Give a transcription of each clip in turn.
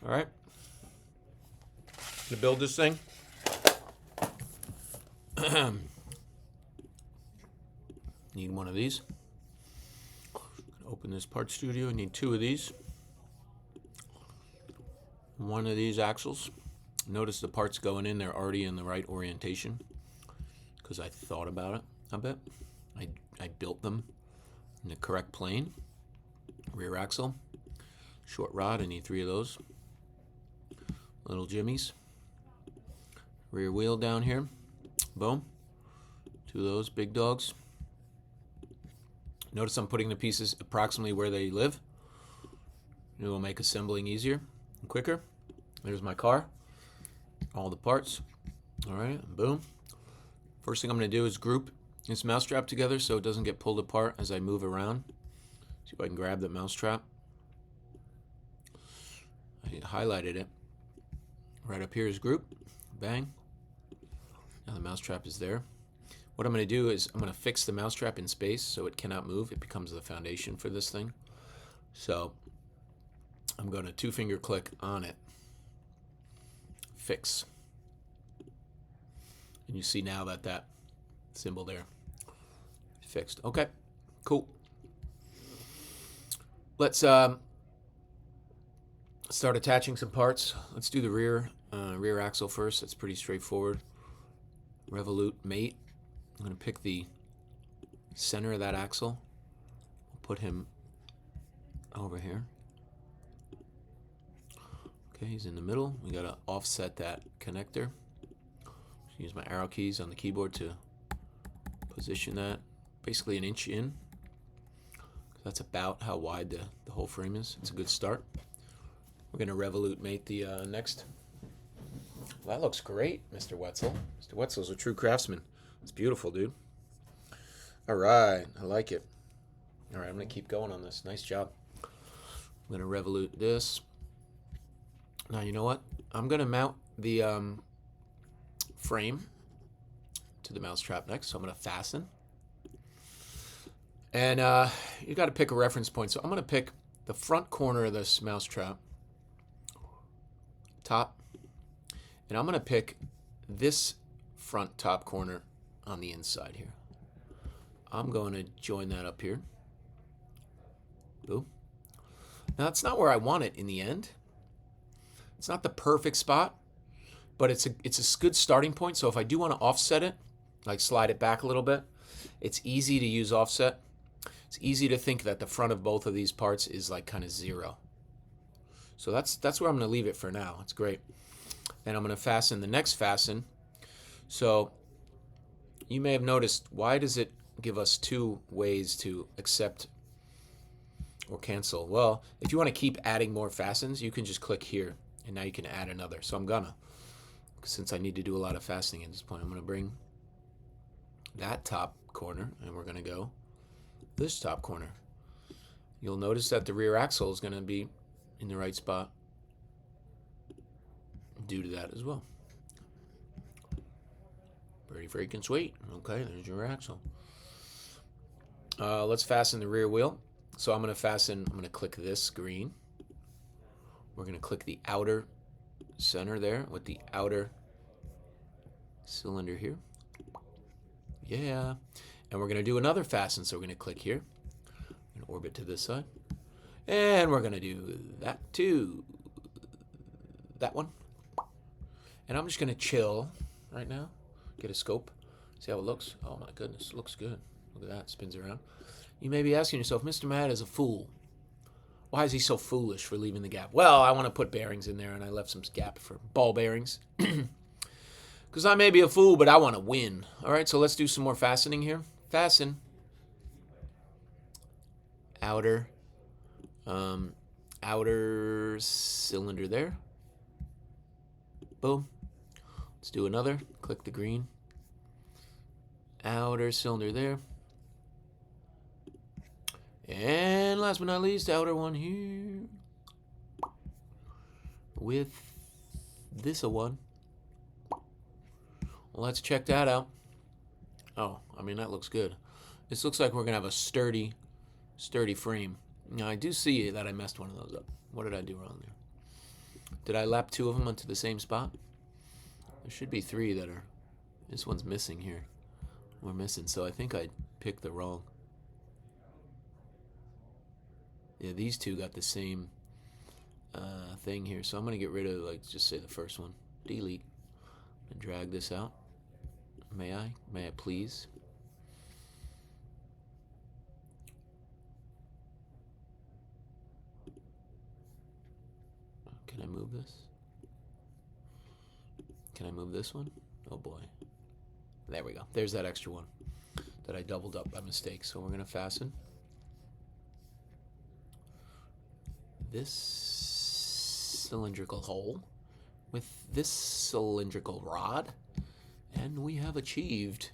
All right. To build this thing, need one of these. Open this part studio. Need 2 of these. One of these axles. Notice the parts going in, they're already in the right orientation because I thought about it a bit. I built them in the correct plane. Rear axle, short rod, I need 3 of those. Little jimmies. Rear wheel down here. Boom. 2 of those big dogs. Notice I'm putting the pieces approximately where they live. It will make assembling easier and quicker. There's my car. All the parts. All right, boom. First thing I'm going to do is group this mousetrap together so it doesn't get pulled apart as I move around. See if I can grab the mousetrap. I highlighted it. Right up here is group. Bang. Now the mousetrap is there. What I'm going to do is I'm going to fix the mousetrap in space so it cannot move. It becomes the foundation for this thing. So I'm going to 2-finger click on it. Fix. And you see now that symbol there fixed. Okay, cool. Let's start attaching some parts. Let's do the rear axle first. That's pretty straightforward. Revolute mate. I'm going to pick the center of that axle. We'll put him over here. Okay, he's in the middle. We got to offset that connector. Use my arrow keys on the keyboard to position that basically 1 inch in. That's about how wide the whole frame is. It's a good start. We're going to revolute mate the next. Well, that looks great, Mr. Wetzel. Mr. Wetzel's a true craftsman. It's beautiful, dude. All right, I like it. All right, I'm going to keep going on this. Nice job. I'm going to revolute this. Now, you know what? I'm going to mount the frame to the mousetrap next, so I'm going to fasten. And you got to pick a reference point. So I'm going to pick the front corner of this mousetrap, top, and I'm going to pick this front top corner on the inside here. I'm going to join that up here. Boom. Now that's not where I want it in the end. It's not the perfect spot, but it's a good starting point. So if I do want to offset it, like slide it back a little bit, it's easy to use offset. It's easy to think that the front of both of these parts is like kind of 0. So that's where I'm going to leave it for now. It's great. And I'm going to fasten the next fasten. So you may have noticed, why does it give us 2 ways to accept or cancel? Well, if you want to keep adding more fastens, you can just click here, and now you can add another. So I'm gonna, since I need to do a lot of fastening at this point, I'm gonna bring that top corner, and we're gonna go this top corner. You'll notice that the rear axle is gonna be in the right spot due to that as well. Pretty freaking sweet. Okay, there's your axle. Let's fasten the rear wheel. So I'm going to click this green. We're going to click the outer center there with the outer cylinder here. Yeah. And we're going to do another fasten. So we're going to click here. We're going to orbit to this side. And we're going to do that too. That one. And I'm just going to chill right now. Get a scope. See how it looks? Oh my goodness, it looks good. Look at that, it spins around. You may be asking yourself, Mr. Matt is a fool. Why is he so foolish for leaving the gap? Well, I want to put bearings in there, and I left some gap for ball bearings. Because I may be a fool, but I want to win. All right, so let's do some more fastening here. Fasten. Outer cylinder there. Boom. Let's do another. Click the green. Outer cylinder there. And last but not least, outer one here. With this one. Well, let's check that out. Oh, I mean, that looks good. This looks like we're going to have a sturdy frame. Now, I do see that I messed one of those up. What did I do wrong there? Did I lap 2 of them onto the same spot? There should be 3 that are... This one's missing here. We're missing, so I think I picked the wrong. Yeah, these 2 got the same thing here, so I'm going to get rid of, like, just say the first one. Delete. And drag this out. May I? May I please? Can I move this? Can I move this one? Oh boy. There we go. There's that extra one that I doubled up by mistake. So we're going to fasten this cylindrical hole with this cylindrical rod, and we have achieved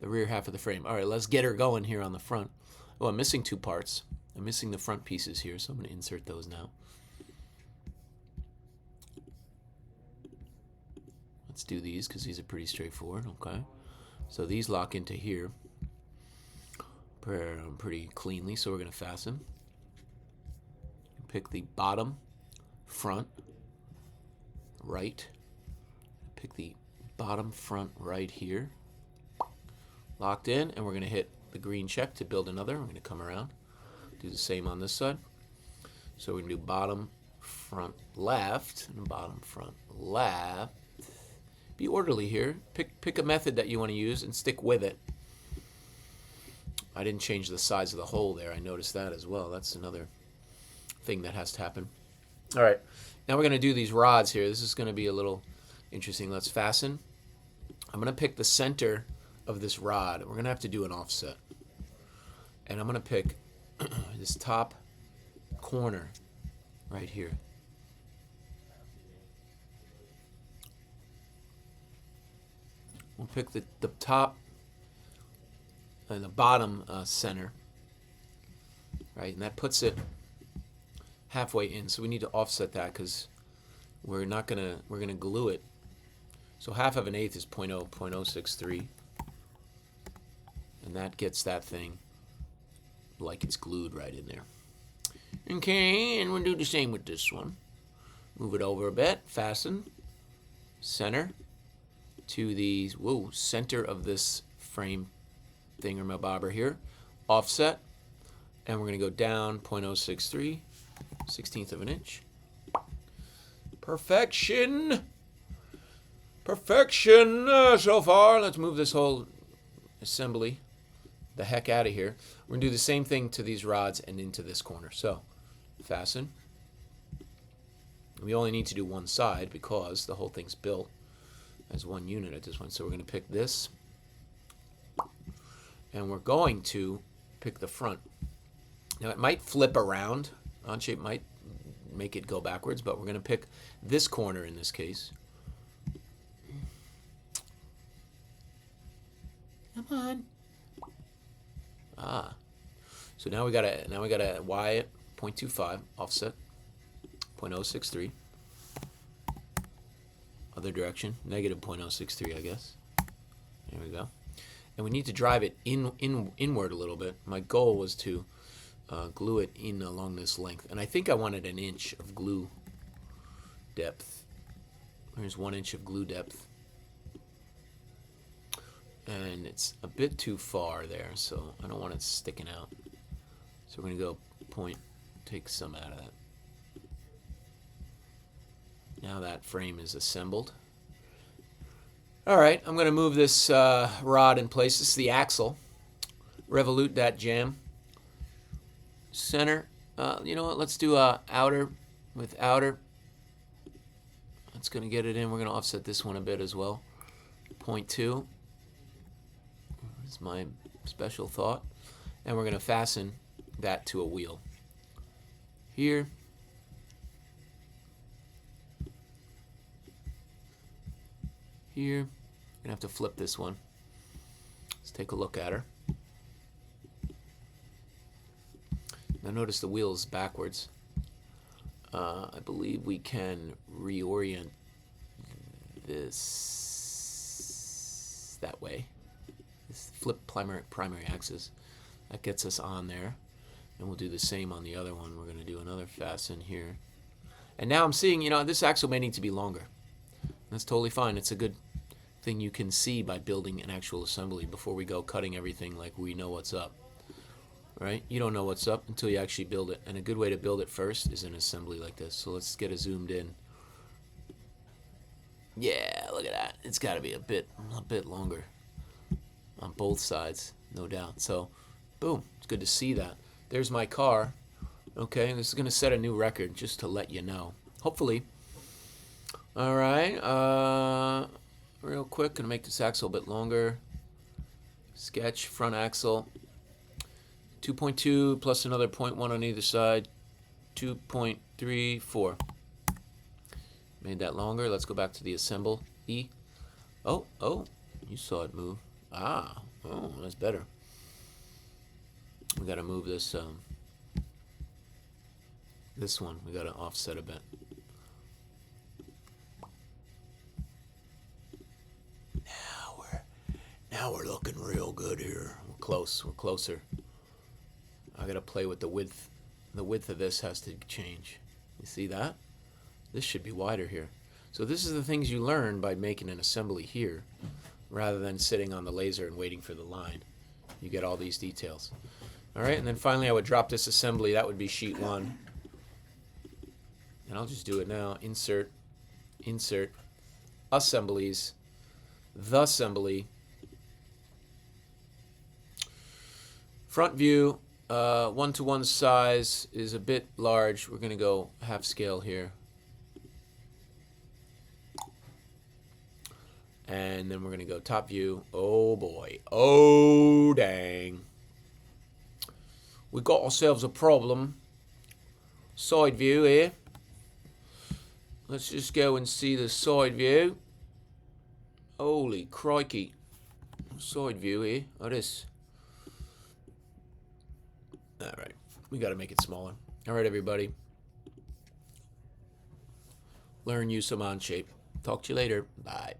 the rear half of the frame. All right, let's get her going here on the front. Oh, I'm missing 2 parts. I'm missing the front pieces here, so I'm going to insert those now. Let's do these because these are pretty straightforward. Okay, so these lock into here pretty cleanly, so we're going to fasten. Pick the bottom, front, right. Pick the bottom, front, right here. Locked in, and we're going to hit the green check to build another. We're going to come around, do the same on this side. So we're going to do bottom, front, left, and bottom, front, left. Be orderly here. Pick a method that you want to use and stick with it. I didn't change the size of the hole there. I noticed that as well. That's another thing that has to happen. All right, now we're going to do these rods here. This is going to be a little interesting. Let's fasten. I'm going to pick the center of this rod. We're going to have to do an offset. And I'm going to pick this top corner right here. We'll pick the top and the bottom center, right? And that puts it halfway in. So we need to offset that because we're gonna glue it. So half of an eighth is 0.063, and that gets that thing like it's glued right in there. Okay, and we'll do the same with this one. Move it over a bit, fasten, center to the center of this frame thingamabobber here, offset, and we're going to go down 0.063, 16th of an inch. Perfection! Perfection so far. Let's move this whole assembly the heck out of here. We're going to do the same thing to these rods and into this corner. So, fasten. We only need to do one side because the whole thing's built as one unit at this point. So we're going to pick this, and we're going to pick the front. Now it might flip around. OnShape might make it go backwards, but we're going to pick this corner in this case. Come on. So now we gotta Y it 0.25 offset 0.063. Other direction, negative 0.063, I guess. There we go. And we need to drive it inward a little bit. My goal was to glue it in along this length, and I think I wanted an inch of glue depth. There's 1 inch of glue depth, and it's a bit too far there, so I don't want it sticking out. So we're gonna go take some out of that. Now that frame is assembled. All right, I'm going to move this rod in place. This is the axle. Revolute that jam. Center. You know what? Let's do outer with outer. That's going to get it in. We're going to offset this one a bit as well. 0.2. This is my special thought. And we're going to fasten that to a wheel. Here. Here, I'm gonna have to flip this one. Let's take a look at her. Now notice the wheel is backwards. I believe we can reorient this that way. This flip primary axis. That gets us on there. And we'll do the same on the other one. We're going to do another fasten here. And now I'm seeing, you know, this axle may need to be longer. That's totally fine. It's a good thing you can see by building an actual assembly before we go cutting everything like we know what's up. Right? You don't know what's up until you actually build it. And a good way to build it first is an assembly like this. So let's get it zoomed in. Yeah, look at that. It's got to be a bit longer on both sides, no doubt. So, boom. It's good to see that. There's my car. Okay, this is going to set a new record just to let you know. Hopefully. All right. Real quick, going to make this axle a bit longer. Sketch, front axle. 2.2 plus another 0.1 on either side. 2.34. Made that longer. Let's go back to the assemble. E. Oh, you saw it move. Oh, that's better. We got to move this this one. We got to offset a bit. Now we're looking real good here. We're close. We're closer. I got to play with the width. The width of this has to change. You see that? This should be wider here. So this is the things you learn by making an assembly here rather than sitting on the laser and waiting for the line. You get all these details. All right, and then finally I would drop this assembly. That would be sheet 1. And I'll just do it now. Insert, assemblies, the assembly, front view, 1-to-1 size is a bit large. We're going to go half scale here. And then we're going to go top view. Oh boy. Oh dang. We got ourselves a problem. Side view here. Let's just go and see the side view. Holy crikey. Side view here. Oh, this. Alright. We got to make it smaller. Alright, everybody. Learn you some OnShape. Talk to you later. Bye.